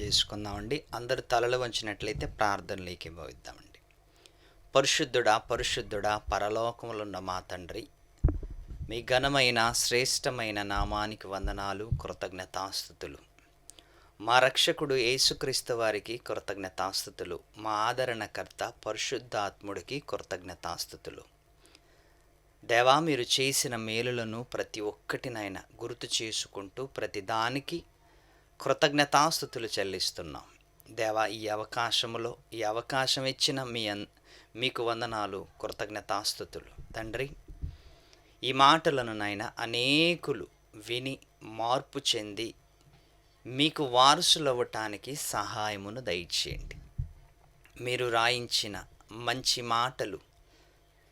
చేసుకుందామండి. అందరూ తలలు వంచినట్లయితే ప్రార్థనలోకి భవిద్దామండి. పరిశుద్ధుడా పరిశుద్ధుడా పరలోకములున్న మా తండ్రి, మీ ఘనమైన శ్రేష్టమైన నామానికి వందనాలు, కృతజ్ఞతాస్తుతులు. మా రక్షకుడు యేసుక్రీస్తు వారికి కృతజ్ఞతాస్తుతులు. మా ఆదరణకర్త పరిశుద్ధాత్ముడికి కృతజ్ఞతాస్తుతులు. దేవా, మీరు చేసిన మేలులను ప్రతి ఒక్కటినైనా గుర్తు చేసుకుంటూ ప్రతి దానికి కృతజ్ఞతాస్తుతులు చెల్లిస్తున్నాం. దేవా, ఈ అవకాశం ఇచ్చిన మీకు వందనాలు, కృతజ్ఞతాస్తుతులు. తండ్రి, ఈ మాటలను నాయన అనేకులు విని మార్పు చెంది మీకు వారసులవ్వటానికి సహాయమును దయచేయండి. మీరు రాయించిన మంచి మాటలు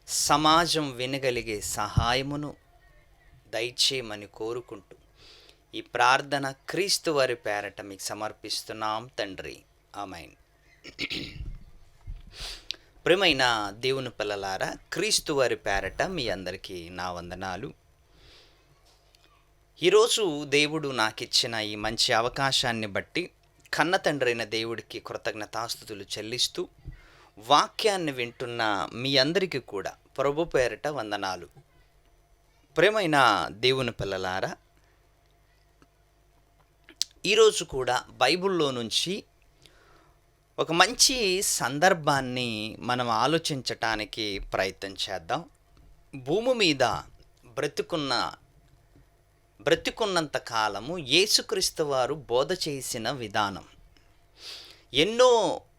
సమాజం వినగలిగే సహాయమును దయచేయమని కోరుకుంటూ ఈ ప్రార్థన క్రీస్తు వారి పేరట మీకు సమర్పిస్తున్నాం తండ్రి. ఆమేన్. ప్రియమైన దేవుని పిల్లలారా, క్రీస్తు వారి పేరట మీ అందరికీ నా వందనాలు. ఈరోజు దేవుడు నాకిచ్చిన ఈ మంచి అవకాశాన్ని బట్టి కన్న తండ్రైన దేవుడికి కృతజ్ఞతాస్తుతులు చెల్లిస్తూ వాక్యాన్ని వింటున్న మీ అందరికీ కూడా ప్రభు పేరట వందనాలు. ప్రియమైన దేవుని పిల్లలారా, ఈరోజు కూడా బైబిల్లో నుంచి ఒక మంచి సందర్భాన్ని మనం ఆలోచించటానికి ప్రయత్నం చేద్దాం. భూమి మీద బ్రతికున్నంత కాలము యేసుక్రీస్తు వారు బోధ చేసిన విధానం, ఎన్నో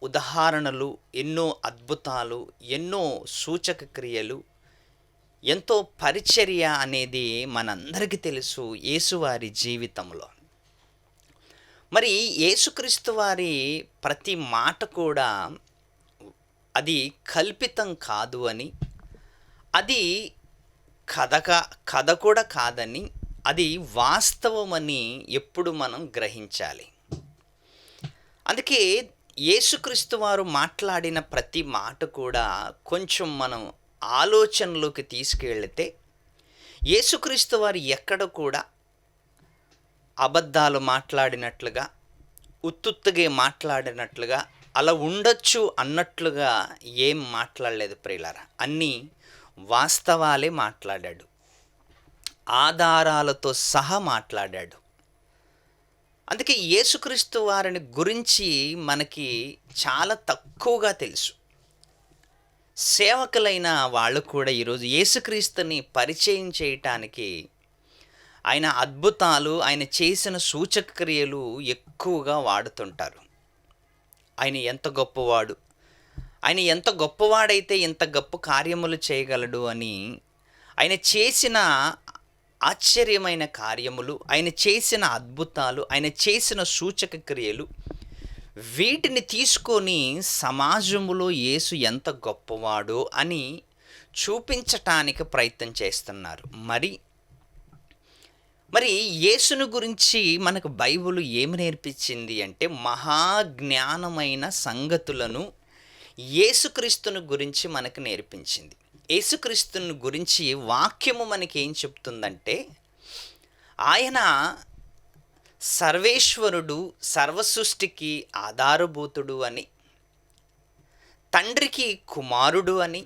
ఉదాహరణలు, ఎన్నో అద్భుతాలు, ఎన్నో సూచక క్రియలు, ఎంతో పరిచర్య అనేది మనందరికీ తెలుసు యేసువారి జీవితంలో. మరి యేసుక్రీస్తు వారి ప్రతి మాట కూడా అది కల్పితం కాదు అని, అది కథ కూడా కాదని, అది వాస్తవమని ఎప్పుడు మనం గ్రహించాలి. అందుకే యేసుక్రీస్తు వారు మాట్లాడిన ప్రతి మాట కూడా కొంచెం మనం ఆలోచనలోకి తీసుకెళ్తే, యేసుక్రీస్తు వారు ఎక్కడ కూడా అబద్ధాలు మాట్లాడినట్లుగా, ఉత్తుత్తుగా మాట్లాడినట్లుగా, అలా ఉండొచ్చు అన్నట్లుగా ఏం మాట్లాడలేదు ప్రియులారా. అన్నీ వాస్తవాలే మాట్లాడాడు, ఆధారాలతో సహా మాట్లాడాడు. అందుకే యేసుక్రీస్తు వారిని గురించి మనకి చాలా తక్కువగా తెలుసు. సేవకులైన వాళ్ళు కూడా ఈరోజు యేసుక్రీస్తుని పరిచయం చేయటానికి ఆయన అద్భుతాలు, ఆయన చేసిన సూచక క్రియలు ఎక్కువగా వాడుతుంటారు. ఆయన ఎంత గొప్పవాడైతే ఎంత గొప్ప కార్యములు చేయగలడు అని, ఆయన చేసిన ఆశ్చర్యమైన కార్యములు, ఆయన చేసిన అద్భుతాలు, ఆయన చేసిన సూచక క్రియలు, వీటిని తీసుకొని సమాజంలో యేసు ఎంత గొప్పవాడో అని చూపించటానికి ప్రయత్నం చేస్తున్నారు. మరి యేసును గురించి మనకు బైబిల్ ఏమి నేర్పించింది అంటే, మహాజ్ఞానమైన సంగతులను యేసుక్రీస్తుని గురించి మనకు నేర్పించింది. యేసుక్రీస్తుని గురించి వాక్యము మనకి ఏం చెప్తుందంటే, ఆయన సర్వేశ్వరుడు, సర్వసృష్టికి ఆధారభూతుడు అని, తండ్రికి కుమారుడు అని,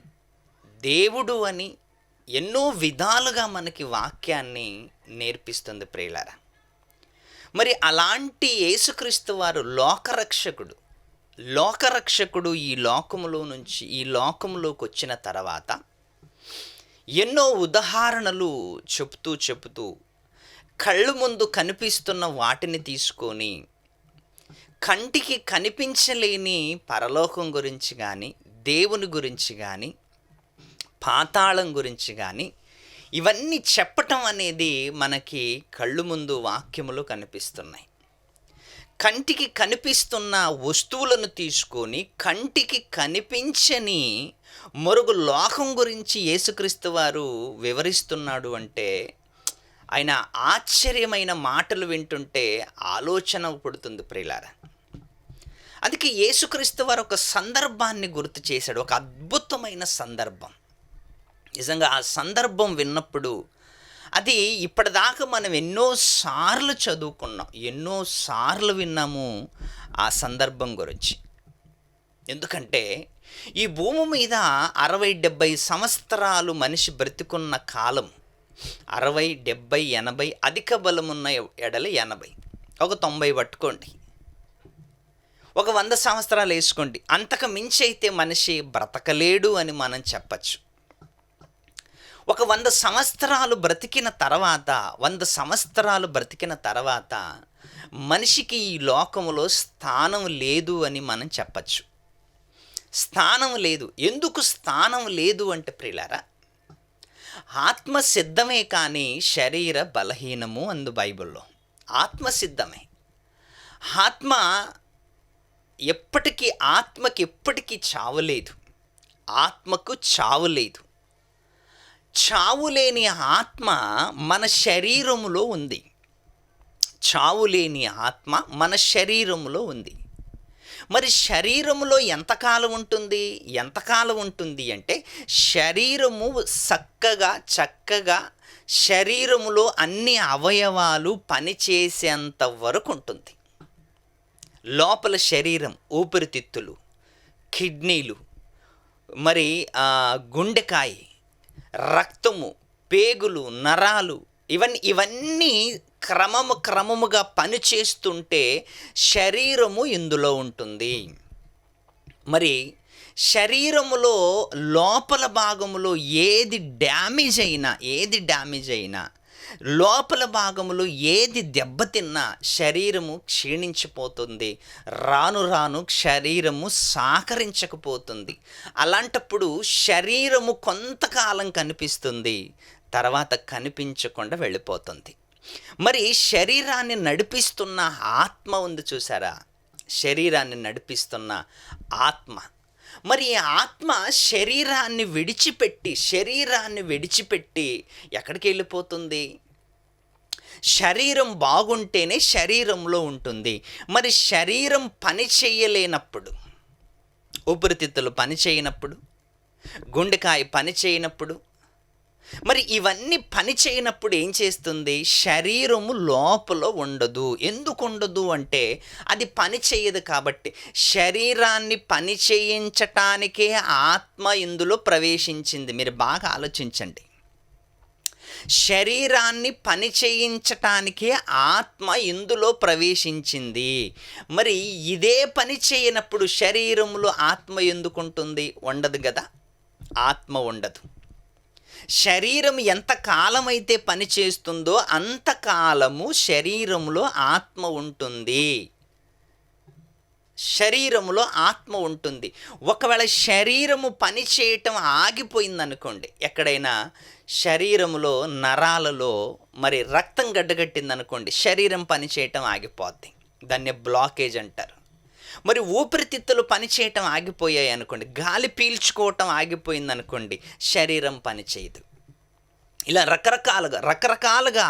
దేవుడు అని ఎన్నో విధాలుగా మనకి వాక్యాన్ని నేర్పిస్తుంది ప్రియులారా. మరి అలాంటి యేసుక్రీస్తు వారు లోకరక్షకుడు ఈ లోకములోకి వచ్చిన తర్వాత ఎన్నో ఉదాహరణలు చెప్తూ కళ్ళు ముందు కనిపిస్తున్న వాటిని తీసుకొని కంటికి కనిపించలేని పరలోకం గురించి కానీ, దేవుని గురించి కానీ, పాతాళం గురించి కానీ, ఇవన్నీ చెప్పటం అనేది మనకి కళ్ళు ముందు వాక్యములు కనిపిస్తున్నాయి. కంటికి కనిపిస్తున్న వస్తువులను తీసుకొని కంటికి కనిపించని మరొక లోకం గురించి యేసుక్రీస్తు వారు వివరిస్తున్నాడు అంటే, ఆయన ఆశ్చర్యమైన మాటలు వింటుంటే ఆలోచన పుడుతుంది ప్రియులారా. అందుకే యేసుక్రీస్తు వారు ఒక సందర్భాన్ని గుర్తు చేశాడు, ఒక అద్భుతమైన సందర్భం. నిజంగా ఆ సందర్భం విన్నప్పుడు అది ఇప్పటిదాకా మనం ఎన్నోసార్లు చదువుకున్నాం, ఎన్నోసార్లు విన్నాము. ఆ సందర్భం గురించి. ఎందుకంటే ఈ భూమి మీద 60-70 సంవత్సరాలు మనిషి బ్రతికున్న కాలం 60, 70, 80, అధిక బలమున్న ఎడల 80, ఒక 90 పట్టుకోండి, ఒక 100 సంవత్సరాలు వేసుకోండి. అంతకు మించి అయితే మనిషి బ్రతకలేడు అని మనం చెప్పచ్చు. ఒక 100 సంవత్సరాలు బ్రతికిన తర్వాత 100 సంవత్సరాలు బ్రతికిన తర్వాత మనిషికి ఈ లోకములో స్థానం లేదు అని మనం చెప్పచ్చు. స్థానం లేదు. ఎందుకు స్థానం లేదు అంటే ప్రియులారా, ఆత్మ సిద్ధమే కానీ శరీర బలహీనము అందు బైబిల్లో. ఆత్మ సిద్ధమే. ఆత్మ ఆత్మకి ఎప్పటికీ చావు లేదు. ఆత్మకు చావు లేదు. చావు లేని ఆత్మ మన శరీరములో ఉంది. చావు లేని ఆత్మ మన శరీరములో ఉంది. మరి శరీరములో ఎంతకాలం ఉంటుంది అంటే శరీరము చక్కగా శరీరములో అన్ని అవయవాలు పనిచేసేంత వరకు ఉంటుంది. లోపల శరీరం, ఊపిరితిత్తులు, కిడ్నీలు, మరి గుండెకాయ, రక్తము, పేగులు, నరాలు, ఇవన్నీ క్రమముగా పనిచేస్తుంటే శరీరము ఇందులో ఉంటుంది. మరి శరీరములో లోపల భాగములో ఏది డ్యామేజ్ అయినా లోపల భాగములో ఏది దెబ్బతిన్నా శరీరము క్షీణించిపోతుంది. రాను శరీరము సహకరించకపోతుంది. అలాంటప్పుడు శరీరము కొంతకాలం కనిపిస్తుంది, తర్వాత కనిపించకుండా వెళ్ళిపోతుంది. మరి శరీరాన్ని నడిపిస్తున్న ఆత్మ ఉంది చూసారా, శరీరాన్ని నడిపిస్తున్న ఆత్మ. మరి ఆత్మ శరీరాన్ని విడిచిపెట్టి ఎక్కడికి వెళ్ళిపోతుంది? శరీరం బాగుంటేనే శరీరంలో ఉంటుంది. మరి శరీరం పని చేయలేనప్పుడు, ఊపిరితిత్తులు పని చేయనప్పుడు, గుండెకాయ పని చేయనప్పుడు, మరి ఇవన్నీ పని చేయనప్పుడు ఏం చేస్తుంది? శరీరము లోపల ఉండదు. ఎందుకు ఉండదు అంటే అది పని చేయదు కాబట్టి. శరీరాన్ని పని చేయించటానికే ఆత్మ ఇందులో ప్రవేశించింది. మీరు బాగా ఆలోచించండి. శరీరాన్ని పని చేయించటానికే ఆత్మ ఇందులో ప్రవేశించింది. మరి ఇదే పని చేయనప్పుడు శరీరంలో ఆత్మ ఎందుకుంటుంది? ఉండదు కదా, ఆత్మ ఉండదు. శరీరం ఎంత కాలమైతే పని చేస్తుందో అంతకాలము శరీరంలో ఆత్మ ఉంటుంది. శరీరములో ఆత్మ ఉంటుంది. ఒకవేళ శరీరము పని చేయటం ఆగిపోయిందనుకోండి, ఎక్కడైనా శరీరములో నరాలలో మరి రక్తం గడ్డగట్టిందనుకోండి, శరీరం పని చేయటం ఆగిపోద్ది. దాన్ని బ్లాకేజ్ అంటారు. మరి ఊపిరితిత్తులు పనిచేయటం ఆగిపోయాయి అనుకోండి, గాలి పీల్చుకోవటం ఆగిపోయిందనుకోండి, శరీరం పనిచేయదు. ఇలా రకరకాలుగా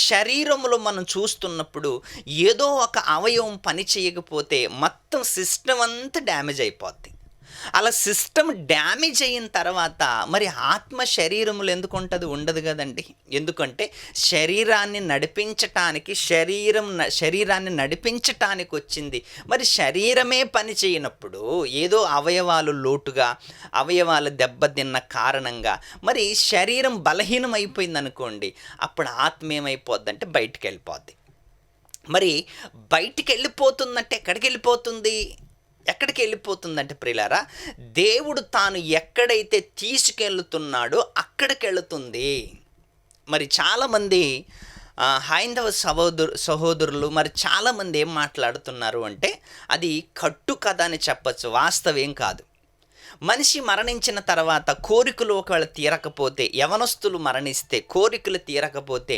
శరీరంలో మనం చూస్తున్నప్పుడు ఏదో ఒక అవయవం పని చేయకపోతే మొత్తం సిస్టమ్ అంతా డ్యామేజ్ అయిపోద్ది. అలా సిస్టమ్ డ్యామేజ్ అయిన తర్వాత మరి ఆత్మ శరీరములు ఎందుకు ఉంటుంది? ఉండదు కదండి. ఎందుకంటే శరీరాన్ని నడిపించటానికి వచ్చింది. మరి శరీరమే పని చేయనప్పుడు ఏదో అవయవాలు లోటుగా, అవయవాలు దెబ్బతిన్న కారణంగా మరి శరీరం బలహీనం అయిపోయింది అనుకోండి, అప్పుడు ఆత్మ ఏమైపోద్ది అంటే బయటికి వెళ్ళిపోద్ది. మరి బయటికి వెళ్ళిపోతుందంటే ఎక్కడికి వెళ్ళిపోతుందంటే ప్రియులారా, దేవుడు తాను ఎక్కడైతే తీసుకెళ్తున్నాడో అక్కడికి వెళుతుంది. మరి చాలామంది హైందవ సహోదరులు మరి చాలామంది ఏం మాట్లాడుతున్నారు అంటే అది కట్టు కథ అని చెప్పచ్చు, వాస్తవం కాదు. మనిషి మరణించిన తర్వాత కోరికలు ఒకవేళ తీరకపోతే, యవనస్తులు మరణిస్తే కోరికలు తీరకపోతే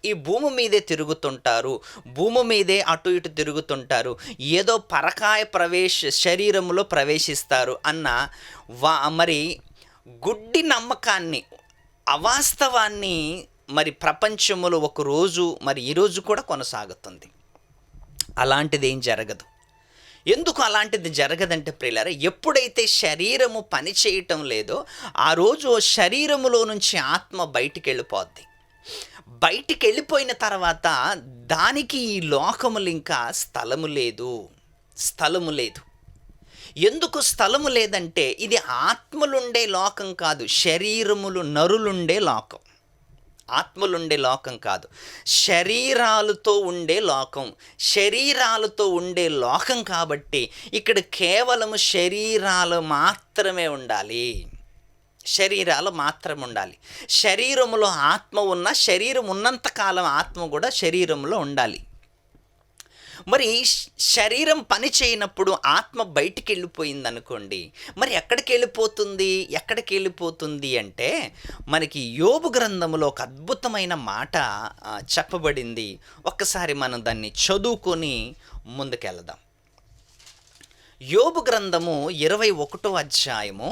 ఈ భూమి మీదే తిరుగుతుంటారు, భూమి మీదే అటు ఇటు తిరుగుతుంటారు, ఏదో పరకాయ శరీరంలో ప్రవేశిస్తారు అన్న మరి గుడ్డి నమ్మకాన్ని, అవాస్తవాన్ని మరి ప్రపంచంలో ఒకరోజు మరి ఈరోజు కూడా కొనసాగుతుంది. అలాంటిది ఏం జరగదు. ఎందుకు అలాంటిది జరగదంటే ప్రియులారా, ఎప్పుడైతే శరీరము పని చేయటం లేదో ఆ రోజు శరీరములో నుంచి ఆత్మ బయటికి వెళ్ళిపోద్ది. బయటికి వెళ్ళిపోయిన తర్వాత దానికి ఈ లోకములు ఇంకా స్థలము లేదు. స్థలము లేదు. ఎందుకు స్థలము లేదంటే ఇది ఆత్మలుండే లోకం కాదు, శరీరములు నరులుండే లోకం. ఆత్మలుండే లోకం కాదు, శరీరాలతో ఉండే లోకం. శరీరాలతో ఉండే లోకం కాబట్టి ఇక్కడ కేవలము శరీరాలు మాత్రమే ఉండాలి. శరీరాలు మాత్రం ఉండాలి. శరీరములో ఆత్మ ఉన్న, శరీరం ఉన్నంతకాలం ఆత్మ కూడా శరీరంలో ఉండాలి. మరి శరీరం పని చేయనప్పుడు ఆత్మ బయటికి వెళ్ళిపోయింది అనుకోండి, మరి ఎక్కడికి వెళ్ళిపోతుంది అంటే మనకి యోబు గ్రంథములో ఒక అద్భుతమైన మాట చెప్పబడింది. ఒక్కసారి మనం దాన్ని చదువుకొని ముందుకెళ్దాం. యోబు గ్రంథము 21వ అధ్యాయము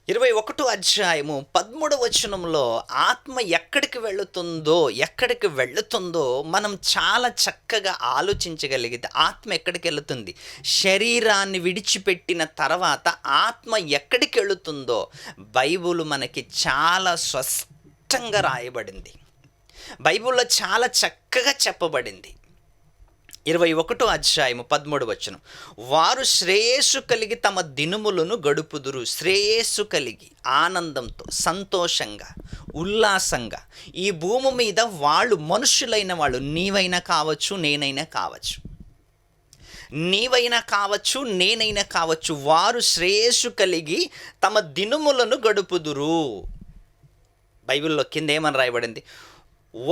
21వ అధ్యాయము 13వ వచనంలో ఆత్మ ఎక్కడికి వెళుతుందో మనం చాలా చక్కగా ఆలోచించగలిగితే, ఆత్మ ఎక్కడికి వెళుతుంది, శరీరాన్ని విడిచిపెట్టిన తర్వాత ఆత్మ ఎక్కడికి వెళుతుందో బైబిల్ మనకి చాలా స్పష్టంగా రాయబడింది. బైబిల్లో చాలా చక్కగా చెప్పబడింది. 21వ అధ్యాయము 13వ వచనం, వారు శ్రేయస్సు కలిగి తమ దినములను గడుపుదురు. శ్రేయస్సు కలిగి, ఆనందంతో, సంతోషంగా, ఉల్లాసంగా ఈ భూమి మీద వాళ్ళు, మనుషులైన వాళ్ళు, నీవైనా కావచ్చు, నేనైనా కావచ్చు, వారు శ్రేయస్సు కలిగి తమ దినములను గడుపుదురు. బైబిల్లో కింద ఏమని రాయబడింది,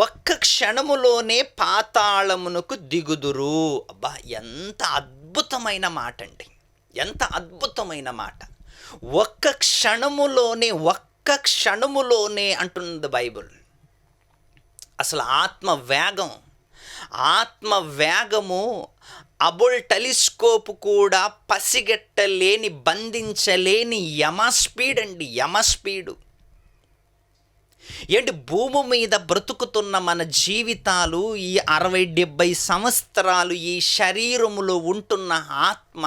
ఒక్క క్షణములోనే పాతాళమునకు దిగుదురు. అబ్బా, ఎంత అద్భుతమైన మాట అండి, ఎంత అద్భుతమైన మాట. ఒక్క క్షణములోనే అంటున్నది బైబిల్. అసలు ఆత్మ వేగము అబుల్ టెలిస్కోప్ కూడా పసిగట్టలేని, బంధించలేని యమస్పీడ్ అండి, యమస్పీడు. ఏంటి, భూమి మీద బ్రతుకుతున్న మన జీవితాలు ఈ 60-70 సంవత్సరాలు ఈ శరీరములో ఉంటున్న ఆత్మ,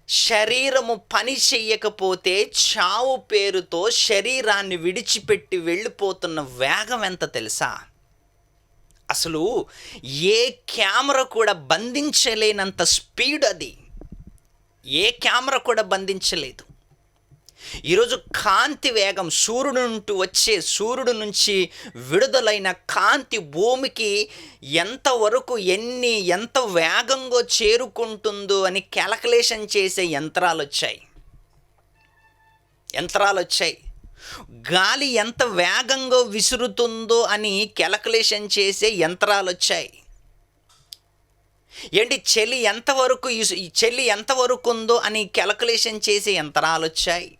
శరీరము పని చెయ్యకపోతే చావు పేరుతో శరీరాన్ని విడిచిపెట్టి వెళ్ళిపోతున్న వేగం ఎంత తెలుసా? అసలు ఏ కెమెరా కూడా బంధించలేనంత స్పీడ్ అది. ఏ కెమెరా కూడా బంధించలేదు. ఈరోజు కాంతి వేగం, సూర్యుడు నుంచి విడుదలైన కాంతి భూమికి ఎంతవరకు ఎంత వేగంగా చేరుకుంటుందో అని క్యాలిక్యులేషన్ చేసే యంత్రాలు వచ్చాయి. గాలి ఎంత వేగంగా విసురుతుందో అని క్యాలిక్యులేషన్ చేసే యంత్రాలు వచ్చాయి. ఏంటి, చలి ఎంతవరకు ఉందో అని క్యాలిక్యులేషన్ చేసే యంత్రాలు వచ్చాయి.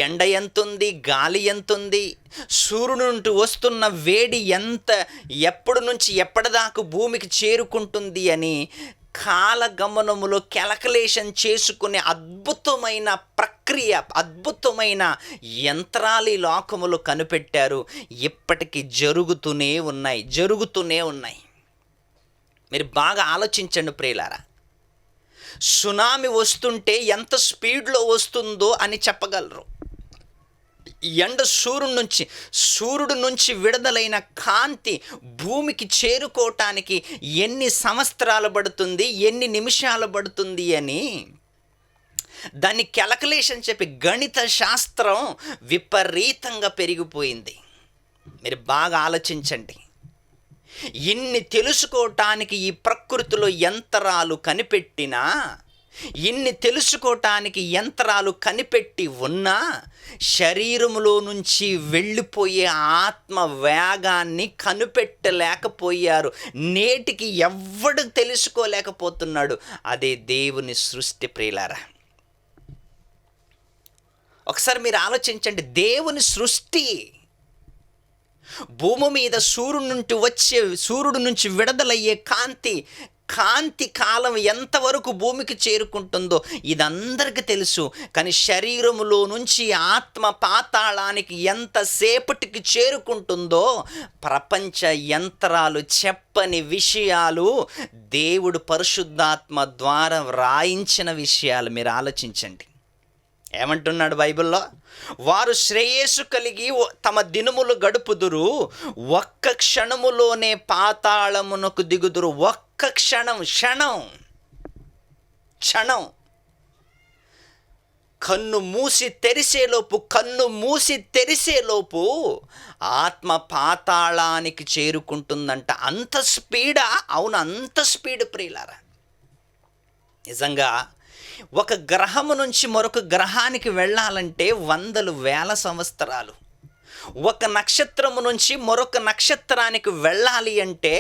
ఎండ ఎంతుంది, గాలి ఎంతుంది, సూర్యుడు నుండి వస్తున్న వేడి ఎప్పటి నుంచి ఎప్పటిదాకా భూమికి చేరుకుంటుంది అని కాలగమనములో క్యాలిక్యులేషన్ చేసుకునే అద్భుతమైన ప్రక్రియ, అద్భుతమైన యంత్రాలు ఈ లోకములో కనిపెట్టారు. ఇప్పటికీ జరుగుతూనే ఉన్నాయి. మీరు బాగా ఆలోచించండి ప్రియులారా. సునామీ వస్తుంటే ఎంత స్పీడ్లో వస్తుందో అని చెప్పగలరు. ఎండ సూర్యుడు నుంచి విడుదలైన కాంతి భూమికి చేరుకోవటానికి ఎన్ని సంవత్సరాలు పడుతుంది, ఎన్ని నిమిషాలు పడుతుంది అని దాన్ని క్యాలిక్యులేషన్ చెప్పి గణిత శాస్త్రం విపరీతంగా పెరిగిపోయింది. మీరు బాగా ఆలోచించండి. ఇన్ని తెలుసుకోవటానికి ఈ ప్రకృతిలో యంత్రాలు కనిపెట్టి ఉన్నా శరీరములో నుంచి వెళ్ళిపోయే ఆత్మ వేగాన్ని కనిపెట్టలేకపోయారు. నేటికి ఎవ్వడు తెలుసుకోలేకపోతున్నాడు. అదే దేవుని సృష్టి ప్రియులారా. ఒకసారి మీరు ఆలోచించండి. దేవుని సృష్టి, భూమి మీద సూర్యుడు నుంచి విడుదలయ్యే కాంతి కాలం ఎంతవరకు భూమికి చేరుకుంటుందో ఇదందరికీ తెలుసు. కానీ శరీరములో నుంచి ఆత్మ పాతాళానికి ఎంతసేపటికి చేరుకుంటుందో ప్రపంచ యంత్రాలు చెప్పని విషయాలు, దేవుడు పరిశుద్ధాత్మ ద్వారా వ్రాయించిన విషయాలు. మీరు ఆలోచించండి. ఏమంటున్నాడు బైబిల్లో? వారు శ్రేయస్సు కలిగి తమ దినములు గడుపుదురు, ఒక్క క్షణములోనే పాతాళమునకు దిగుదురు. ఒక్క క్షణం, క్షణం క్షణం కన్ను మూసి తెరిసేలోపు ఆత్మ పాతాళానికి చేరుకుంటుందంట. అంత స్పీడా? అవును, అంత స్పీడ్ ప్రియులారా. నిజంగా ఒక గ్రహము నుంచి మరొక గ్రహానికి వెళ్ళాలంటే వందలు వేల సంవత్సరాలు. ఒక నక్షత్రము నుంచి మరొక నక్షత్రానికి వెళ్ళాలి అంటే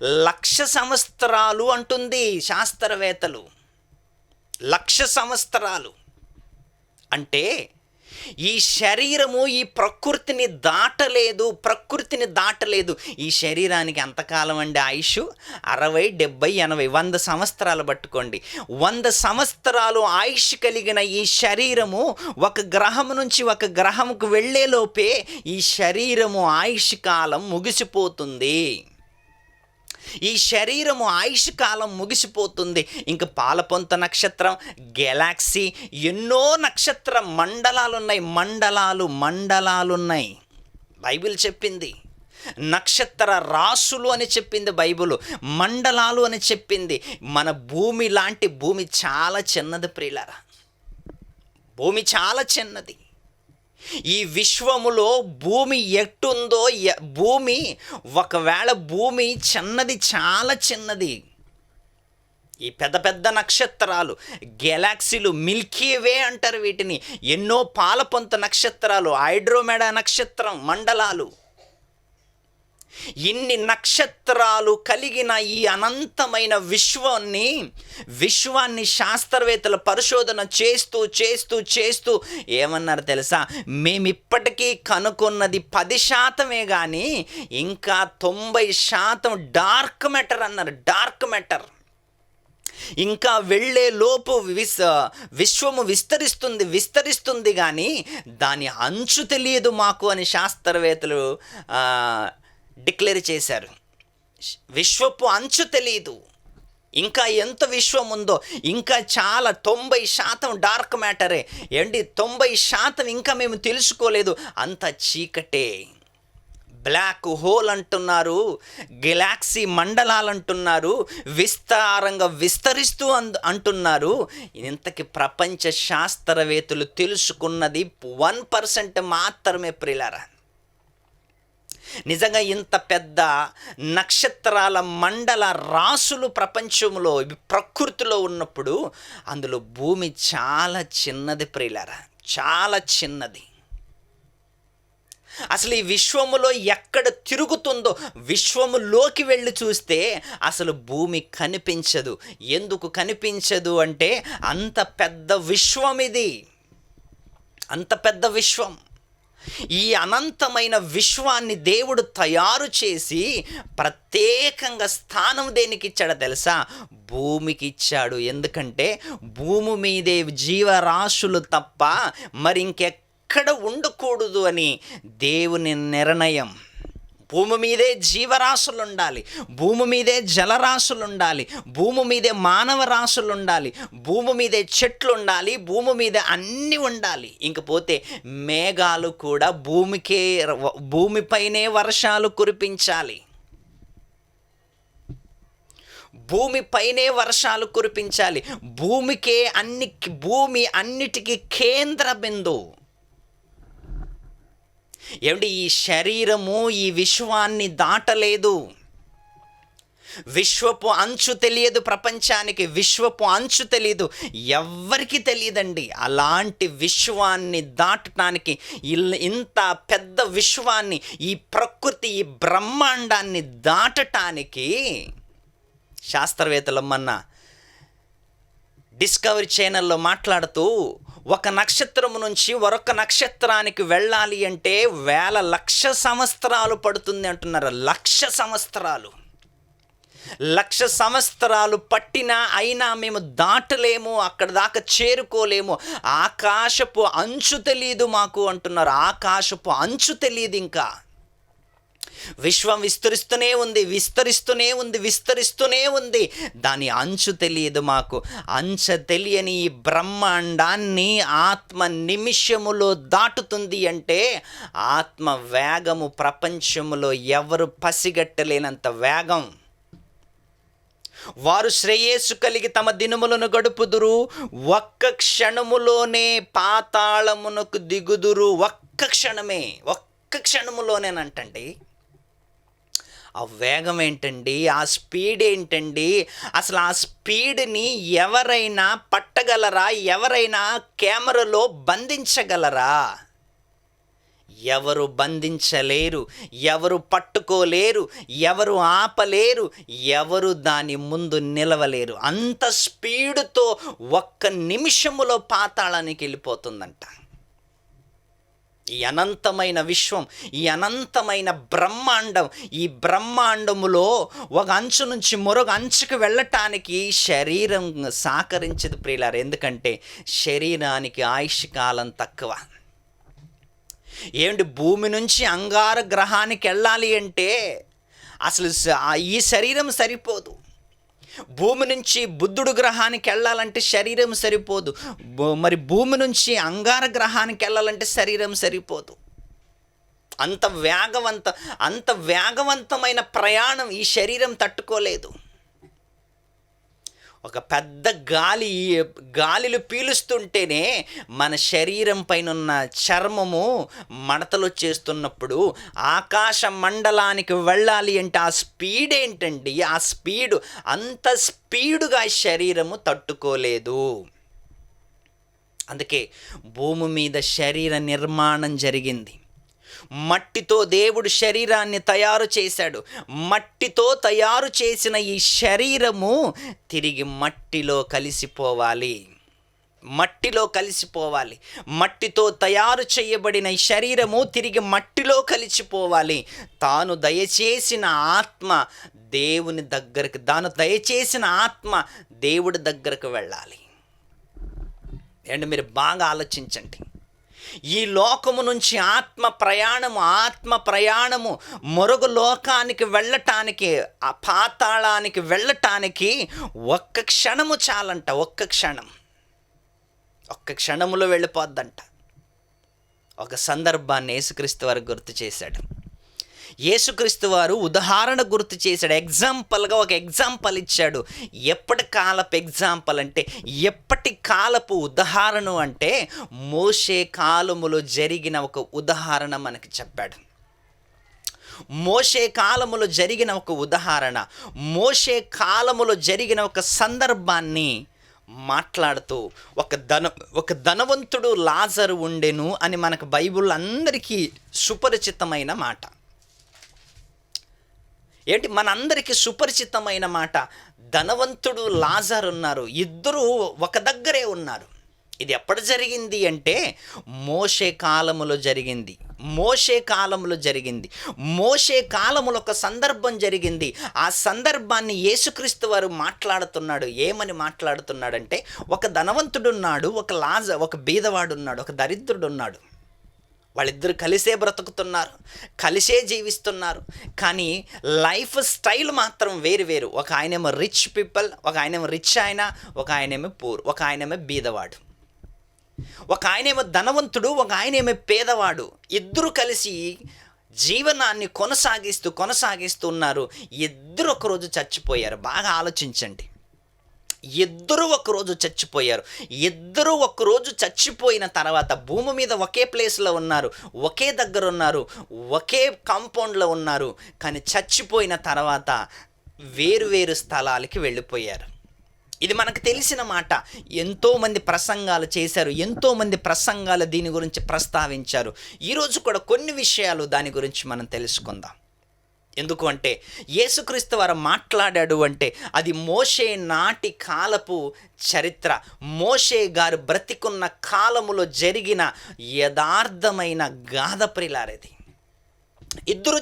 1,00,000 సంవత్సరాలు అంటుంది శాస్త్రవేత్తలు. 1,00,000 సంవత్సరాలు అంటే ఈ శరీరము ఈ ప్రకృతిని దాటలేదు. ఈ శరీరానికి ఎంతకాలం అండి ఆయుష్? 60, 70, 80, 100 సంవత్సరాలు పట్టుకోండి. 100 సంవత్సరాలు ఆయుష్ కలిగిన ఈ శరీరము ఒక గ్రహం నుంచి ఒక గ్రహంకు వెళ్ళేలోపే ఈ శరీరము ఆయుష్ కాలం ముగిసిపోతుంది. ఈ శరీరము ఆయుష్ కాలం ముగిసిపోతుంది. ఇంక పాలపొంత నక్షత్రం, గెలాక్సీ, ఎన్నో నక్షత్ర మండలాలున్నాయి. బైబిల్ చెప్పింది. నక్షత్ర రాసులు అని చెప్పింది బైబిల్, మండలాలు అని చెప్పింది. మన భూమి లాంటి భూమి చాలా చిన్నది ప్రియులారా. భూమి చాలా చిన్నది. ఈ విశ్వములో భూమి ఎట్టుందో, ఒకవేళ భూమి చిన్నది, చాలా చిన్నది. ఈ పెద్ద పెద్ద నక్షత్రాలు, గెలాక్సీలు, మిల్కీ వే అంటారు వీటిని, ఎన్నో పాలపొంత నక్షత్రాలు, హైడ్రోమెడా నక్షత్రం మండలాలు, ఇన్ని నక్షత్రాలు కలిగిన ఈ అనంతమైన విశ్వాన్ని శాస్త్రవేత్తలు పరిశోధన చేస్తూ ఏమన్నారు తెలుసా? మేమిప్పటికీ కనుక్కున్నది 10% కానీ ఇంకా 90% డార్క్ మ్యాటర్ అన్నారు. డార్క్ మ్యాటర్ ఇంకా వెళ్ళే లోపు విశ్వము విస్తరిస్తుంది కానీ దాని అంచు తెలియదు మాకు అని శాస్త్రవేత్తలు డిక్లేర్ చేశారు. విశ్వపు అంచు తెలియదు. ఇంకా ఎంత విశ్వం ఉందో, ఇంకా చాలా 90% డార్క్ మ్యాటరే. 90% ఇంకా మేము తెలుసుకోలేదు. అంత చీకటే. బ్లాక్ హోల్ అంటున్నారు, గెలాక్సీ మండలాలు అంటున్నారు, విస్తారంగా విస్తరిస్తూ అంటున్నారు. ఇంతకీ ప్రపంచ శాస్త్రవేత్తలు తెలుసుకున్నది 1% మాత్రమే ప్రియులారా. నిజంగా ఇంత పెద్ద నక్షత్రాల మండల రాసులు ప్రపంచంలో ప్రకృతిలో ఉన్నప్పుడు అందులో భూమి చాలా చిన్నది ప్రియులారా, చాలా చిన్నది. అసలు ఈ విశ్వములో ఎక్కడ తిరుగుతుందో, విశ్వములోకి వెళ్ళి చూస్తే అసలు భూమి కనిపించదు. ఎందుకు కనిపించదు అంటే అంత పెద్ద విశ్వం ఇది, అంత పెద్ద విశ్వం. ఈ అనంతమైన విశ్వాన్ని దేవుడు తయారు చేసి ప్రత్యేకంగా స్థానం దేనికి ఇచ్చాడో తెలుసా? భూమికి ఇచ్చాడు. ఎందుకంటే భూమి మీదే జీవరాశులు తప్ప మరి ఇంకెక్కడ ఉండకూడదు అని దేవుని నిర్ణయం. భూమి మీదే జీవరాశులు ఉండాలి, భూమి మీదే జలరాశులు ఉండాలి, భూమి మీదే మానవ రాశులు ఉండాలి, భూమి మీదే చెట్లు ఉండాలి, భూమి మీద అన్నీ ఉండాలి. ఇంకపోతే మేఘాలు కూడా భూమిపైనే వర్షాలు కురిపించాలి, భూమిపైనే వర్షాలు కురిపించాలి. భూమి అన్నిటికీ కేంద్ర బిందువు. ఈ శరీరము ఈ విశ్వాన్ని దాటలేదు. విశ్వపు అంచు తెలియదు ప్రపంచానికి, విశ్వపు అంచు తెలియదు, ఎవ్వరికి తెలియదండి. అలాంటి విశ్వాన్ని దాటడానికి, ఇంత పెద్ద విశ్వాన్ని, ఈ ప్రకృతి, ఈ బ్రహ్మాండాన్ని దాటటానికి శాస్త్రవేత్తలు మొన్న డిస్కవరీ ఛానల్లో మాట్లాడుతూ ఒక నక్షత్రం నుంచి మరొక నక్షత్రానికి వెళ్ళాలి అంటే 1,000,000 సంవత్సరాలు పడుతుంది అంటున్నారు. 1,00,000 సంవత్సరాలు, 1,00,000 సంవత్సరాలు పట్టినా అయినా మేము దాటలేము, అక్కడ దాకా చేరుకోలేము. ఆకాశపు అంచు తెలియదు మాకు అంటున్నారు. ఆకాశపు అంచు తెలియదు. ఇంకా విశ్వం విస్తరిస్తూనే ఉంది, విస్తరిస్తూనే ఉంది, విస్తరిస్తూనే ఉంది. దాని అంచు తెలియదు మాకు. అంచు తెలియని ఈ బ్రహ్మాండాన్ని ఆత్మ నిమిషములో దాటుతుంది అంటే ఆత్మ వేగము ప్రపంచములో ఎవరు పసిగట్టలేనంత వేగం. వారు శ్రేయస్సు కలిగి తమ దినములను గడుపుదురు, ఒక్క క్షణములోనే పాతాళమునకు దిగుదురు. ఒక్క క్షణమే, ఒక్క క్షణములోనేనంటండి. ఆ వేగం ఏంటండి, ఆ స్పీడ్ ఏంటండి? అసలు ఆ స్పీడ్ని ఎవరైనా పట్టగలరా? ఎవరైనా కెమెరాలో బంధించగలరా? ఎవరు బంధించలేరు, ఎవరు పట్టుకోలేరు, ఎవరు ఆపలేరు, ఎవరు దాని ముందు నిలవలేరు. అంత స్పీడుతో ఒక్క నిమిషములో పాతాళానికి వెళ్ళిపోతుందంట. ఈ అనంతమైన విశ్వం, ఈ అనంతమైన బ్రహ్మాండం, ఈ బ్రహ్మాండములో ఒక అంచు నుంచి మరొక అంచుకు వెళ్ళటానికి శరీరం సహకరించదు ప్రియులారా. ఎందుకంటే శరీరానికి ఆయుష్ కాలం తక్కువ. ఏమిటి, భూమి నుంచి అంగార గ్రహానికి వెళ్ళాలి అంటే అసలు ఈ శరీరం సరిపోదు. భూమి నుంచి బుద్ధుడు గ్రహానికి వెళ్ళాలంటే శరీరం సరిపోదు. మరి భూమి నుంచి అంగార గ్రహానికి వెళ్ళాలంటే శరీరం సరిపోదు. అంత వేగవంతమైన ప్రయాణం ఈ శరీరం తట్టుకోలేదు. ఒక పెద్ద గాలిలు పీలుస్తుంటేనే మన శరీరం పైన ఉన్న చర్మము మడతలు చేస్తున్నప్పుడు ఆకాశ మండలానికి వెళ్ళాలి అంటే ఆ స్పీడ్ ఏంటండి? ఆ స్పీడు, అంత స్పీడుగా శరీరము తట్టుకోలేదు. అందుకే భూమి మీద శరీర నిర్మాణం జరిగింది. మట్టితో దేవుడు శరీరాన్ని తయారు చేశాడు. మట్టితో తయారు చేసిన ఈ శరీరము తిరిగి మట్టిలో కలిసిపోవాలి. మట్టితో తయారు చేయబడిన ఈ శరీరము తిరిగి మట్టిలో కలిసిపోవాలి. తాను దయచేసిన ఆత్మ దేవుడి దగ్గరకు వెళ్ళాలి. ఏంటి, మీరు బాగా ఆలోచించండి. ఈ లోకము నుంచి ఆత్మ ప్రయాణము మరొక లోకానికి వెళ్ళటానికి, ఆ పాతాళానికి వెళ్ళటానికి ఒక్క క్షణము చాలంట. ఒక్క క్షణములో వెళ్ళిపోద్దంట. ఒక సందర్భాన్ని యేసుక్రీస్తు వారు గుర్తు చేశాడు. యేసుక్రీస్తు వారు ఉదాహరణ గుర్తు చేశాడు. ఎగ్జాంపుల్గా ఒక ఎగ్జాంపుల్ ఇచ్చాడు. ఎప్పటి కాలపు ఎగ్జాంపుల్ అంటే, ఎప్పటి కాలపు ఉదాహరణ అంటే మోషే కాలములో జరిగిన ఒక ఉదాహరణ మనకి చెప్పాడు. మోషే కాలములో జరిగిన ఒక సందర్భాన్ని మాట్లాడుతూ ఒక ధనవంతుడు లాజరు ఉండెను అని మనకు బైబిల్ అందరికీ సుపరిచితమైన మాట. ఏంటి, మనందరికీ సుపరిచితమైన మాట. ధనవంతుడు లాజరు ఉన్నారు, ఇద్దరు ఒక దగ్గరే ఉన్నారు. ఇది ఎప్పుడు జరిగింది అంటే మోషే కాలములో జరిగింది. మోషే కాలములో ఒక సందర్భం జరిగింది. ఆ సందర్భాన్ని యేసుక్రీస్తు వారు మాట్లాడుతున్నాడు. ఏమని మాట్లాడుతున్నాడంటే, ఒక ధనవంతుడు ఉన్నాడు, ఒక బీదవాడు ఉన్నాడు, ఒక దరిద్రుడు ఉన్నాడు. వాళ్ళిద్దరు కలిసే బ్రతుకుతున్నారు, కలిసే జీవిస్తున్నారు. కానీ లైఫ్ స్టైల్ మాత్రం వేరు. ఒక ఆయనేమో రిచ్ పీపుల్, ఒక ఆయనేమో రిచ్ ఆయన, ఒక ఆయనేమో పూర్, ఒక ఆయనేమో బీదవాడు. ఒక ఆయనేమో ధనవంతుడు, ఒక ఆయనేమో పేదవాడు. ఇద్దరు కలిసి జీవనాన్ని కొనసాగిస్తూ ఉన్నారు. ఇద్దరు ఒకరోజు చచ్చిపోయారు. బాగా ఆలోచించండి. ఇద్దరు ఒకరోజు చచ్చిపోయిన తర్వాత భూమి మీద ఒకే ప్లేస్లో ఉన్నారు, ఒకే దగ్గర ఉన్నారు, ఒకే కాంపౌండ్లో ఉన్నారు. కానీ చచ్చిపోయిన తర్వాత వేరు స్థలాలకి వెళ్ళిపోయారు. ఇది మనకు తెలిసిన మాట. ఎంతోమంది ప్రసంగాలు చేశారు, ఎంతోమంది ప్రసంగాలు దీని గురించి ప్రస్తావించారు. ఈరోజు కూడా కొన్ని విషయాలు దాని గురించి మనం తెలుసుకుందాం. ఎందుకు అంటే యేసుక్రీస్తు వారు మాట్లాడాడు అంటే అది మోషే నాటి కాలపు చరిత్ర. మోషే గారు బ్రతికున్న కాలములో జరిగిన యథార్థమైన గాథ ప్రిలారేది. ఇద్దరు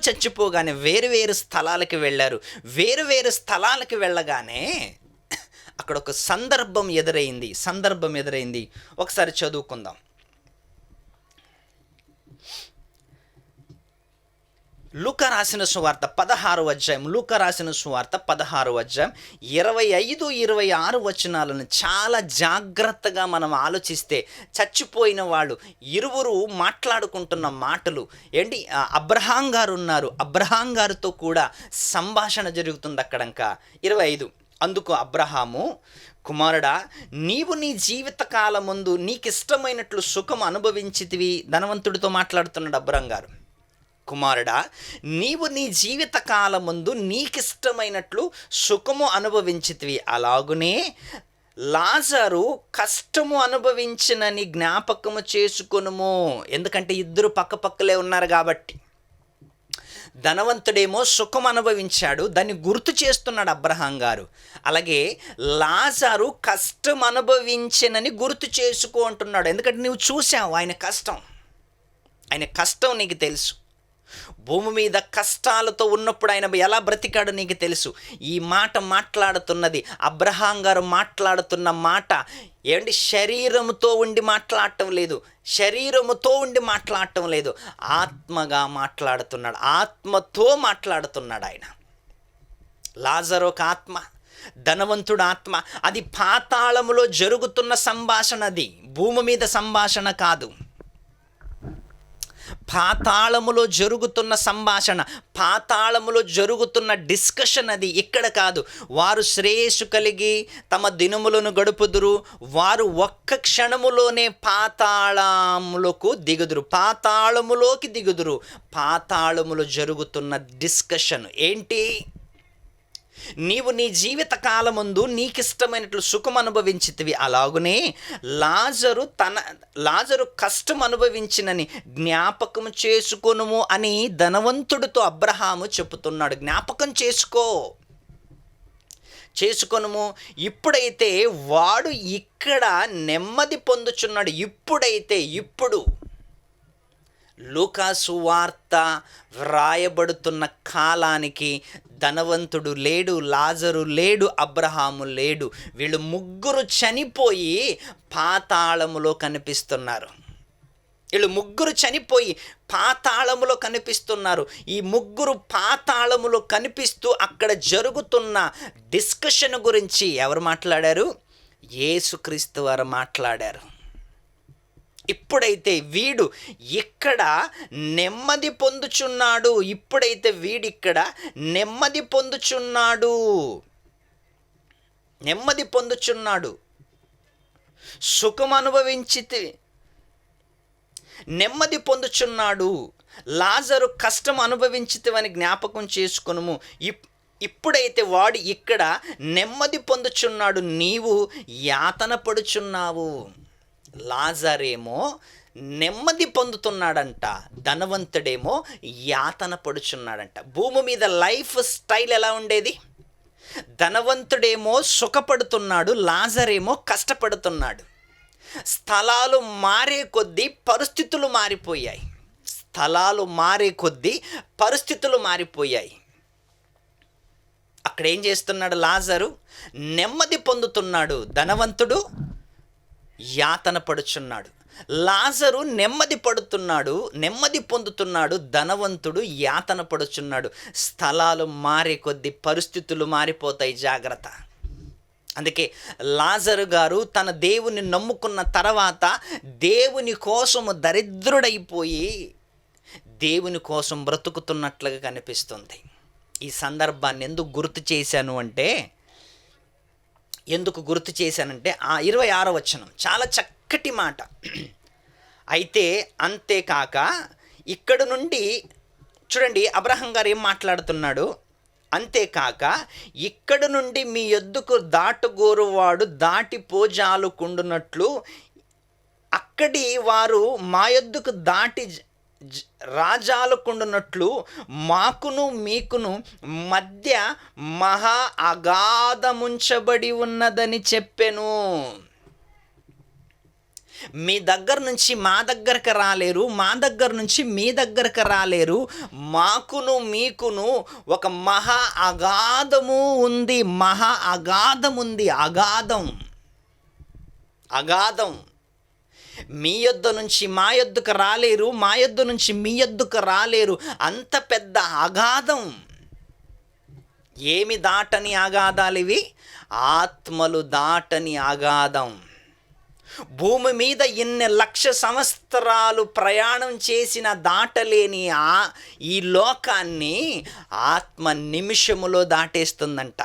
చచ్చిపోగానే వేరు స్థలాలకి వెళ్ళారు. వేరు స్థలాలకి వెళ్ళగానే అక్కడ ఒక సందర్భం ఎదురైంది. ఒకసారి చదువుకుందాం. లూకా రాసిన సువార్త 16వ అధ్యాయం, లూకా రాసిన సువార్త 16వ అధ్యాయం 25, 26 వచనాలను చాలా జాగ్రత్తగా మనం ఆలోచిస్తే చచ్చిపోయిన వాళ్ళు ఇరువురు మాట్లాడుకుంటున్న మాటలు ఏంటి, అబ్రహాం గారు ఉన్నారు, అబ్రహాం గారితో కూడా సంభాషణ జరుగుతుంది అక్కడంకా. 25, అందుకు అబ్రహాము, కుమారుడా, నీవు నీ జీవితకాలం ముందు నీకిష్టమైనట్లు సుఖం అనుభవించితివి. ధనవంతుడితో మాట్లాడుతున్నాడు అబ్రహాం గారు. కుమారుడా, నీవు నీ జీవితకాలం ముందు నీకిష్టమైనట్లు సుఖము అనుభవించితివి, అలాగునే లాజరు కష్టము అనుభవించినని జ్ఞాపకము చేసుకొనుము. ఎందుకంటే ఇద్దరు పక్కపక్కలే ఉన్నారు కాబట్టి. ధనవంతుడేమో సుఖం అనుభవించాడు, దాన్ని గుర్తు చేస్తున్నాడు అబ్రహాం గారు. అలాగే లాజరు కష్టం అనుభవించినని గుర్తు చేసుకో అంటున్నాడు. ఎందుకంటే నువ్వు చూసావు ఆయన కష్టం నీకు తెలుసు. భూమి మీద కష్టాలతో ఉన్నప్పుడు ఆయన ఎలా బ్రతికాడో నీకు తెలుసు. ఈ మాట మాట్లాడుతున్నది అబ్రహాం గారు మాట్లాడుతున్న మాట ఏంటి, శరీరముతో ఉండి మాట్లాడటం లేదు, ఆత్మగా మాట్లాడుతున్నాడు, ఆత్మతో మాట్లాడుతున్నాడు ఆయన. లాజరు ఒక ఆత్మ, ధనవంతుడు ఆత్మ. అది పాతాళములో జరుగుతున్న సంభాషణ, అది భూమి మీద సంభాషణ కాదు. పాతాళములో జరుగుతున్న సంభాషణ, పాతాళములో జరుగుతున్న డిస్కషన్ అది, ఇక్కడ కాదు. వారు శ్రేయస్సు కలిగి తమ దినములను గడుపుదురు, వారు ఒక్క క్షణములోనే పాతాళములోకి దిగుదురు. పాతాళములో జరుగుతున్న డిస్కషన్ ఏంటి, నీవు నీ జీవిత కాలమందు నీకిష్టమైనట్లు సుఖం అనుభవించితివి, అలాగునే లాజరు కష్టం అనుభవించినని జ్ఞాపకం చేసుకొనుము అని ధనవంతుడితో అబ్రహాము చెప్పుతున్నాడు. జ్ఞాపకం చేసుకొనుము. ఇప్పుడైతే వాడు ఇక్కడ నెమ్మది పొందుచున్నాడు. ఇప్పుడు లూకా సువార్త వ్రాయబడుతున్న కాలానికి ధనవంతుడు లేడు, లాజరు లేడు, అబ్రహాము లేడు. వీళ్ళు ముగ్గురు చనిపోయి పాతాళములో కనిపిస్తున్నారు. ఈ ముగ్గురు పాతాళములో కనిపిస్తూ అక్కడ జరుగుతున్న డిస్కషన్ గురించి ఎవరు మాట్లాడారు? యేసుక్రీస్తు వారు మాట్లాడారు. ఇప్పుడైతే వీడు ఇక్కడ నెమ్మది పొందుచున్నాడు, సుఖం అనుభవించితే నెమ్మది పొందుచున్నాడు. లాజరు కష్టం అనుభవించితివని జ్ఞాపకం చేసుకొనుము. ఇప్పుడైతే వాడు ఇక్కడ నెమ్మది పొందుచున్నాడు, నీవు యాతన పడుచున్నావు. లాజరేమో నెమ్మది పొందుతున్నాడంట, ధనవంతుడేమో యాతన పడుచున్నాడంట. భూమి మీద లైఫ్ స్టైల్ ఎలా ఉండేది? ధనవంతుడేమో సుఖపడుతున్నాడు, లాజరేమో కష్టపడుతున్నాడు. స్థలాలు మారే కొద్దీ పరిస్థితులు మారిపోయాయి. అక్కడ ఏం చేస్తున్నాడు? లాజరు నెమ్మది పొందుతున్నాడు, ధనవంతుడు యాతన పడుచున్నాడు. లాజరు నెమ్మది పొందుతున్నాడు, ధనవంతుడు యాతన పడుచున్నాడు. స్థలాలు మారే కొద్దీ పరిస్థితులు మారిపోతాయి, జాగ్రత్త. అందుకే లాజరు గారు తన దేవుని నమ్ముకున్న తర్వాత దేవుని కోసము దరిద్రుడైపోయి దేవుని కోసం బ్రతుకుతున్నట్లుగా కనిపిస్తుంది. ఈ సందర్భాన్ని ఎందుకు గుర్తు చేశానంటే ఆ 26వ వచనం చాలా చక్కటి మాట. అయితే అంతేకాక ఇక్కడ నుండి చూడండి అబ్రహాం గారు ఏం మాట్లాడుతున్నాడు. అంతేకాక ఇక్కడ నుండి మీ యొద్దకు దాటగోరువాడు దాటిపోజాలుకుండునట్లు అక్కడి వారు మా యొద్దకు దాటి రాజాలకుండునట్లు మాకును మీకును మధ్య మహా అగాధముంచబడి ఉన్నదని చెప్పెను. మీ దగ్గర నుంచి మా దగ్గరకు రాలేరు, మా దగ్గర నుంచి మీ దగ్గరకు రాలేరు. మాకును మీకును ఒక మహా అగాధము ఉంది, అగాధం. మీ యొద్ద నుంచి మా యొద్దకు రాలేరు, మా యొద్ద నుంచి మీ యొద్దకు రాలేరు. అంత పెద్ద అగాధం. ఏమి దాటని అగాధాలు ఇవి? ఆత్మలు దాటని అగాధం. భూమి మీద ఎన్ని లక్ష సంవత్సరాలు ప్రయాణం చేసిన దాటలేని ఈ లోకాన్ని ఆత్మ నిమిషములో దాటేస్తుందంట.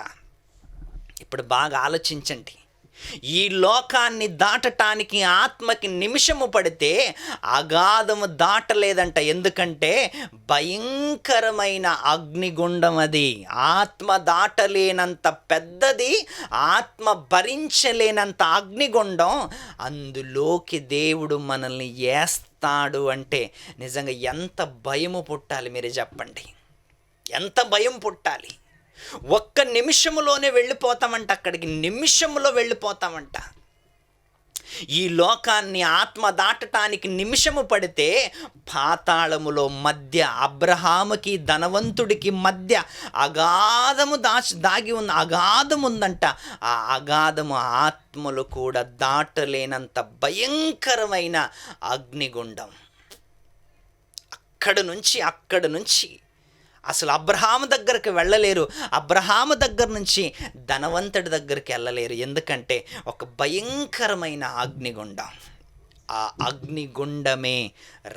ఇప్పుడు బాగా ఆలోచించండి. ఈ లోకాన్ని దాటటానికి ఆత్మకి నిమిషము పడితే అగాధము దాటలేదంట. ఎందుకంటే భయంకరమైన అగ్నిగుండం అది. ఆత్మ దాటలేనంత పెద్దది, ఆత్మ భరించలేనంత అగ్నిగుండం. అందులోకి దేవుడు మనల్ని వేస్తాడు అంటే నిజంగా ఎంత భయము పుట్టాలి మీరు చెప్పండి. ఎంత భయం పుట్టాలి. ఒక్క నిమిషములోనే వెళ్ళిపోతామంట అక్కడికి. నిమిషంలో వెళ్ళిపోతామంట. ఈ లోకాన్ని ఆత్మ దాటటానికి నిమిషము పడితే పాతాళములో మధ్య అబ్రహాముకి ధనవంతుడికి మధ్య అగాధము దాగి ఉన్న అగాధం ఉందంట. ఆ అగాధము ఆత్మలు కూడా దాటలేనంత భయంకరమైన అగ్నిగుండం. అక్కడి నుంచి అసలు అబ్రహాము దగ్గరికి వెళ్ళలేరు. అబ్రహాము దగ్గర నుంచి ధనవంతుడి దగ్గరికి వెళ్ళలేరు. ఎందుకంటే ఒక భయంకరమైన అగ్నిగుండం. ఆ అగ్నిగుండమే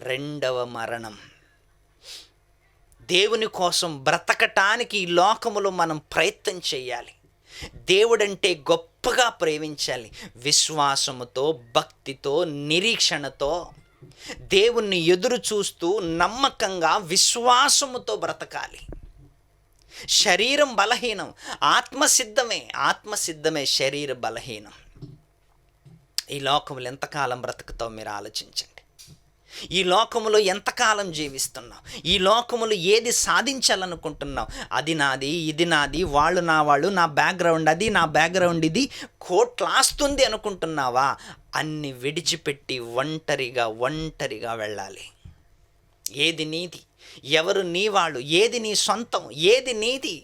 రెండవ మరణం. దేవుని కోసం బ్రతకటానికి ఈ లోకములో మనం ప్రయత్నం చేయాలి. దేవుడంటే గొప్పగా ప్రేమించాలి. విశ్వాసముతో, భక్తితో, నిరీక్షణతో, దేవుణ్ణి ఎదురు చూస్తూ నమ్మకంగా విశ్వాసముతో బ్రతకాలి. శరీరం బలహీనం, ఆత్మసిద్ధమే శరీర బలహీనం. ఈ లోకములు ఎంతకాలం బ్రతుకుతావు మీరు ఆలోచించండి. ఈ లోకములో ఎంతకాలం జీవిస్తున్నావు? ఈ లోకములో ఏది సాధించాలనుకుంటున్నావు? అది నాది, ఇది నాది, వాళ్ళు నా వాళ్ళు, నా బ్యాక్గ్రౌండ్ అది, నా బ్యాక్గ్రౌండ్ ఇది, కోట్లాస్తుంది అనుకుంటున్నావా? అన్ని విడిచిపెట్టి ఒంటరిగా వెళ్ళాలి. ఏది నీది? ఎవరు నీ వాళ్ళు? ఏది నీ సొంతం? ఏది నీది?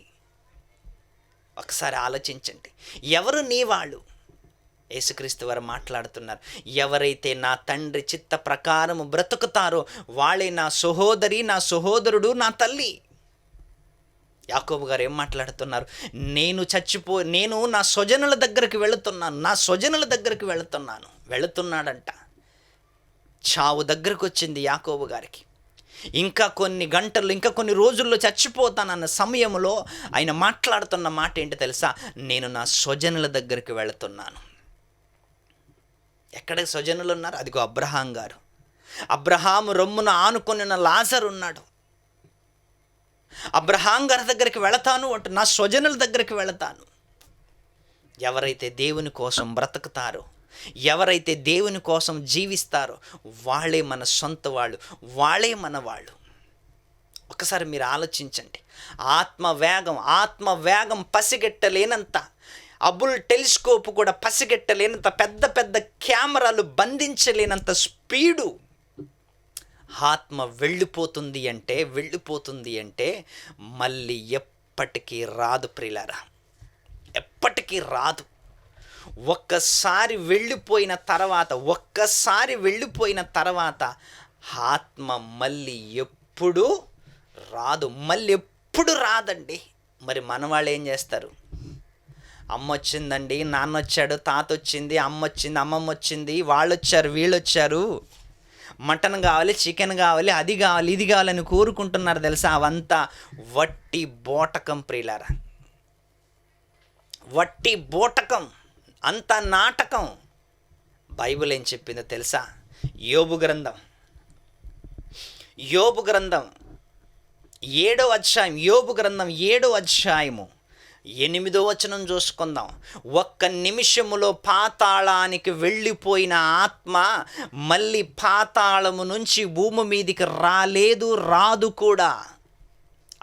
ఒకసారి ఆలోచించండి. ఎవరు నీ వాళ్ళు? యేసుక్రీస్తు వారు మాట్లాడుతున్నారు. ఎవరైతే నా తండ్రి చిత్త ప్రకారము బ్రతుకుతారో వాళ్ళే నా సహోదరి, నా సహోదరుడు, నా తల్లి. యాకోబు గారు ఏం మాట్లాడుతున్నారు? నేను నా స్వజనుల దగ్గరికి వెళుతున్నాడంట. చావు దగ్గరకు వచ్చింది యాకోబు గారికి. ఇంకా కొన్ని గంటలు, ఇంకా కొన్ని రోజుల్లో చచ్చిపోతానన్న సమయంలో ఆయన మాట్లాడుతున్న మాట ఏంటి తెలుసా? నేను నా స్వజనుల దగ్గరికి వెళుతున్నాను. ఎక్కడ స్వజనులు ఉన్నారు? అదిగో అబ్రహాం గారు. అబ్రహాము రొమ్మున ఆనుకొని ఉన్న లాజరు ఉన్నాడు. అబ్రహాం గారి దగ్గరికి వెళతాను అంటూ నా స్వజనుల దగ్గరికి వెళతాను. ఎవరైతే దేవుని కోసం బ్రతుకుతారో, ఎవరైతే దేవుని కోసం జీవిస్తారో వాళ్ళే మన సొంత వాళ్ళు, వాళ్ళే మన వాళ్ళు. ఒకసారి మీరు ఆలోచించండి. ఆత్మవేగం పసిగట్టలేనంత, అబుల్ టెలిస్కోప్ కూడా పసిగట్టలేనంత, పెద్ద పెద్ద కెమెరాలు బంధించలేనంత స్పీడు ఆత్మ వెళ్ళిపోతుంది అంటే మళ్ళీ ఎప్పటికీ రాదు ప్రియులారా, ఎప్పటికీ రాదు. ఒక్కసారి వెళ్ళిపోయిన తర్వాత ఆత్మ మళ్ళీ ఎప్పుడు రాదండి. మరి మన వాళ్ళు ఏం చేస్తారు? అమ్మ వచ్చిందండి, నాన్న వచ్చాడు, తాత వచ్చింది, అమ్మ వచ్చింది, అమ్మమ్మ వచ్చింది, వాళ్ళు వచ్చారు, వీళ్ళు వచ్చారు, మటన్ కావాలి, చికెన్ కావాలి, అది కావాలి, ఇది కావాలని కోరుకుంటున్నారు తెలుసా? అవంతా వట్టి బోటకం ప్రియులారా, వట్టి బోటకం, అంత నాటకం. బైబిల్ ఏం చెప్పిందో తెలుసా? యోబు గ్రంథం 7వ అధ్యాయం, యోబు గ్రంథం 7వ అధ్యాయము 8వ వచనం చూసుకుందాం. ఒక్క నిమిషములో పాతాళానికి వెళ్ళిపోయిన ఆత్మ మళ్ళీ పాతాళము నుంచి భూమి మీదికి రాదు కూడా.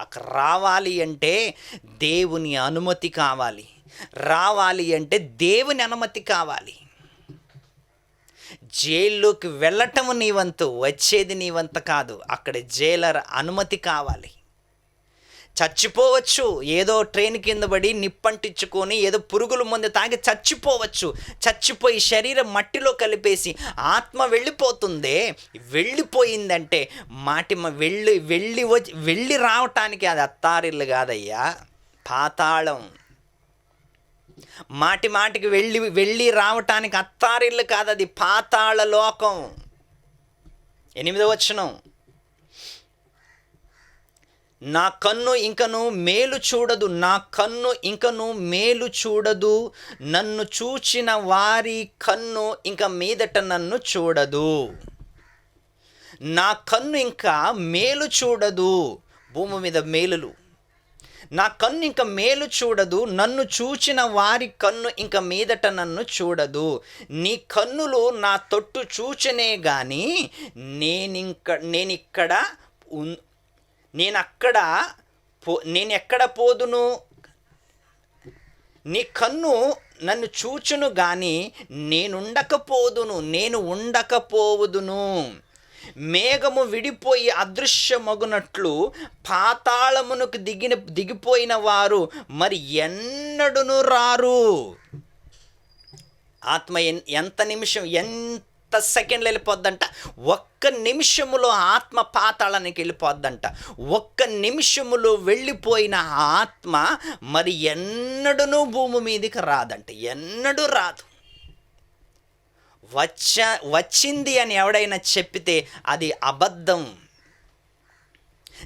అక్కడ రావాలి అంటే దేవుని అనుమతి కావాలి. జైల్లోకి వెళ్ళటం నీ వంతు, వచ్చేది నీ వంతు కాదు. అక్కడ జైలర్ అనుమతి కావాలి. చచ్చిపోవచ్చు, ఏదో ట్రైన్ కింద పడి నిప్పంటించుకొని ఏదో పురుగుల మందు తాగి చచ్చిపోవచ్చు. చచ్చిపోయి శరీరం మట్టిలో కలిపేసి ఆత్మ వెళ్ళిపోతుందే. వెళ్ళిపోయిందంటే వెళ్ళి రావటానికి అది అత్తారిల్లు కాదయ్యా, పాతాళం. మాటికి వెళ్ళి రావటానికి అత్తారిల్లు కాదు, అది పాతాళ లోకం. 8వ వచనం, నా కన్ను ఇంకను మేలు చూడదు, నా కన్ను ఇంకను మేలు చూడదు, నన్ను చూచిన వారి కన్ను ఇంక మీదట నన్ను చూడదు. నా కన్ను ఇంకా మేలు చూడదు, భూమి మీద మేలులు. నా కన్ను ఇంక మేలు చూడదు, నన్ను చూచిన వారి కన్ను ఇంక మీదట నన్ను చూడదు. నీ కన్నులు నా తొట్టు చూచనే గాని నేనెక్కడ పోదును. నీ కన్ను నన్ను చూచును గాని నేను ఉండకపోవుదును. మేఘము విడిపోయి అదృశ్యమగునట్లు పాతాళమునకు దిగిపోయిన వారు మరి ఎన్నడును రారు. ఆత్మ ఎంత సెకండ్లు వెళ్ళిపోద్దంట, ఒక్క నిమిషములో ఆత్మ పాతాళానికి వెళ్ళిపోద్దంట. ఒక్క నిమిషములో వెళ్ళిపోయిన ఆత్మ మరి ఎన్నడూనూ భూమి మీదకి రాదంట, ఎన్నడూ రాదు. వచ్చింది అని ఎవడైనా చెప్పితే అది అబద్ధం.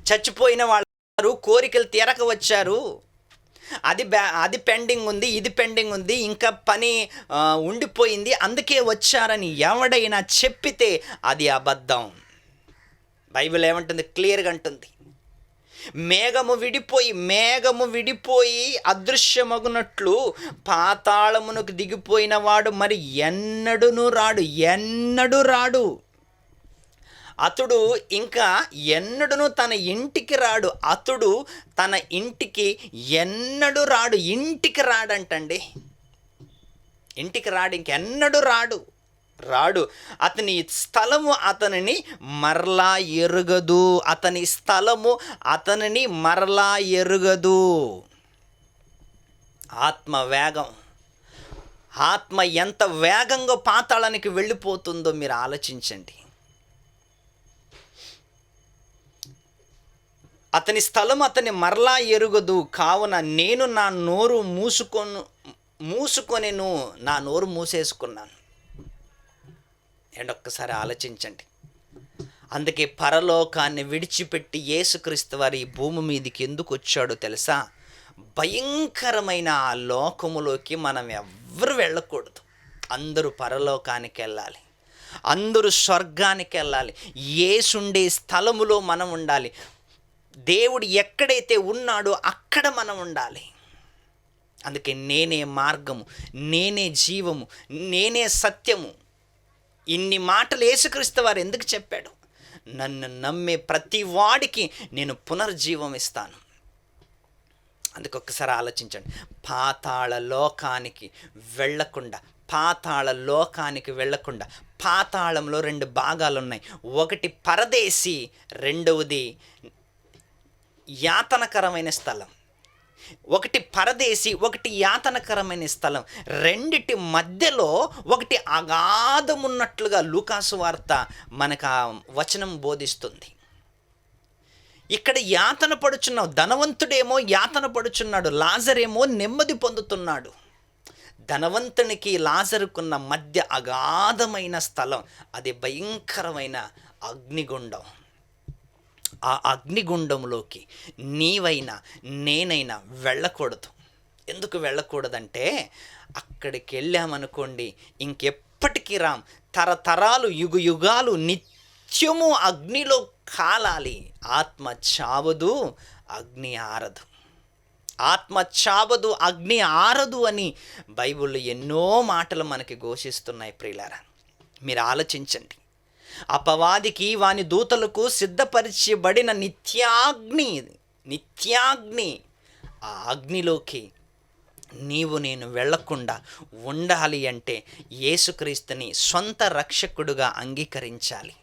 చచ్చిపోయిన వాళ్ళు కోరికలు తీరక వచ్చారు, అది పెండింగ్ ఉంది, ఇది పెండింగ్ ఉంది, ఇంకా పని ఉండిపోయింది అందుకే వచ్చారని ఎవడైనా చెప్పితే అది అబద్ధం. బైబిల్ ఏమంటుంది? క్లియర్గా అంటుంది, మేఘము విడిపోయి అదృశ్యమగునట్లు పాతాళమునకు దిగిపోయిన వాడు మరి ఎన్నడూ రాడు. అతడు ఇంకా ఎన్నడూ తన ఇంటికి రాడు. అతడు తన ఇంటికి ఎన్నడూ రాడు. ఇంటికి రాడంటండి, ఇంటికి రాడు, ఇంకెన్నడూ రాడు. అతని స్థలము అతనిని మరలా ఎరుగదు. ఆత్మ ఎంత వేగంగా పాతాళానికి వెళ్ళిపోతుందో మీరు ఆలోచించండి. అతని స్థలం అతని మరలా ఎరుగదు. కావున నేను నా నోరు మూసేసుకున్నాను. ఒక్కసారి ఆలోచించండి. అందుకే పరలోకాన్ని విడిచిపెట్టి యేసుక్రీస్తు వారు ఈ భూమి మీదకి ఎందుకు వచ్చాడో తెలుసా? భయంకరమైన ఆ లోకములోకి మనం ఎవ్వరు వెళ్ళకూడదు. అందరూ పరలోకానికి వెళ్ళాలి, అందరూ స్వర్గానికి వెళ్ళాలి. యేసుండే స్థలములో మనం ఉండాలి. దేవుడు ఎక్కడైతే ఉన్నాడో అక్కడ మనం ఉండాలి. అందుకే నేనే మార్గము, నేనే జీవము, నేనే సత్యము. ఇన్ని మాటలు యేసుక్రీస్తు వారు ఎందుకు చెప్పాడు? నన్ను నమ్మే ప్రతి వాడికి నేను పునర్జీవం ఇస్తాను. అందుకు ఒక్కసారి ఆలోచించండి. పాతాళ లోకానికి వెళ్ళకుండా పాతాళంలో 2 భాగాలు ఉన్నాయి. ఒకటి పరదేశి, రెండవది యాతనకరమైన స్థలం. ఒకటి పరదేశి, ఒకటి యాతనకరమైన స్థలం. రెండిటి మధ్యలో ఒకటి అగాధమున్నట్లుగా లూకాసు వార్త మనకు ఆ వచనం బోధిస్తుంది. ఇక్కడ యాతన పడుచున్నావు. ధనవంతుడేమో యాతన పడుచున్నాడు, లాజరేమో నెమ్మది పొందుతున్నాడు. ధనవంతునికి లాజరుకున్న మధ్య అగాధమైన స్థలం, అది భయంకరమైన అగ్నిగుండం. ఆ అగ్నిగుండంలోకి నీవైనా నేనైనా వెళ్ళకూడదు. ఎందుకు వెళ్ళకూడదంటే, అక్కడికి వెళ్ళామనుకోండి ఇంకెప్పటికీ రాం. తరతరాలు, యుగాలు నిత్యము అగ్నిలో కాలాలి. ఆత్మ చావదు, అగ్ని ఆరదు అని బైబిల్లో ఎన్నో మాటలు మనకి ఘోషిస్తున్నాయి. ప్రియులారా, మీరు ఆలోచించండి. అపవాదికి వాని దూతలకు సిద్ధపరచబడిన నిత్యాగ్ని ఆ అగ్నిలోకి నీవు నేను వెళ్ళకుండా ఉండాలి అంటే యేసుక్రీస్తుని సొంత రక్షకుడుగా అంగీకరించాలి.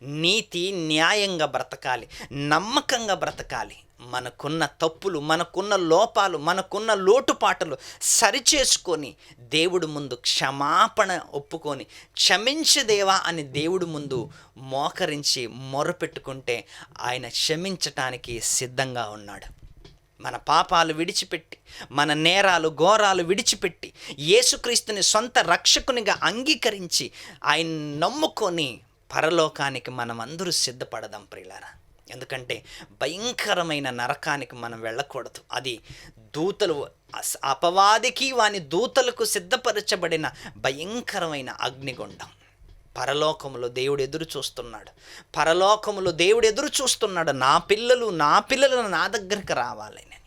నీతి న్యాయంగా బ్రతకాలి, నమ్మకంగా బ్రతకాలి. మనకున్న తప్పులు, మనకున్న లోపాలు, మనకున్న లోటుపాట్లు సరిచేసుకొని దేవుడు ముందు క్షమాపణ ఒప్పుకొని, క్షమించు దేవా అని దేవుడు ముందు మోకరించి మొరపెట్టుకుంటే ఆయన క్షమించటానికి సిద్ధంగా ఉన్నాడు. మన పాపాలు విడిచిపెట్టి, మన నేరాలు ఘోరాలు విడిచిపెట్టి, యేసుక్రీస్తుని సొంత రక్షకునిగా అంగీకరించి ఆయన నమ్ముకొని పరలోకానికి మనమందరూ సిద్ధపడదాం ప్రియులారా. ఎందుకంటే భయంకరమైన నరకానికి మనం వెళ్ళకూడదు. అది దూతలు, అపవాదికి వాని దూతలకు సిద్ధపరచబడిన భయంకరమైన అగ్నిగుండం. పరలోకములో దేవుడు ఎదురు చూస్తున్నాడు. పరలోకములో దేవుడు ఎదురు చూస్తున్నాడు, నా పిల్లలు నా దగ్గరికి రావాలని.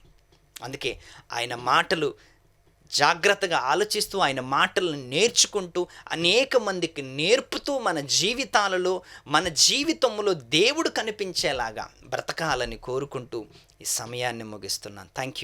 అందుకే ఆయన మాటలు జాగ్రత్తగా ఆలోచిస్తూ, ఆయన మాటలను నేర్చుకుంటూ, అనేక మందికి నేర్పుతూ, మన జీవితాలలో, మన జీవితంలో దేవుడు కనిపించేలాగా బ్రతకాలని కోరుకుంటూ ఈ సమయాన్ని ముగిస్తున్నాను. Thank you.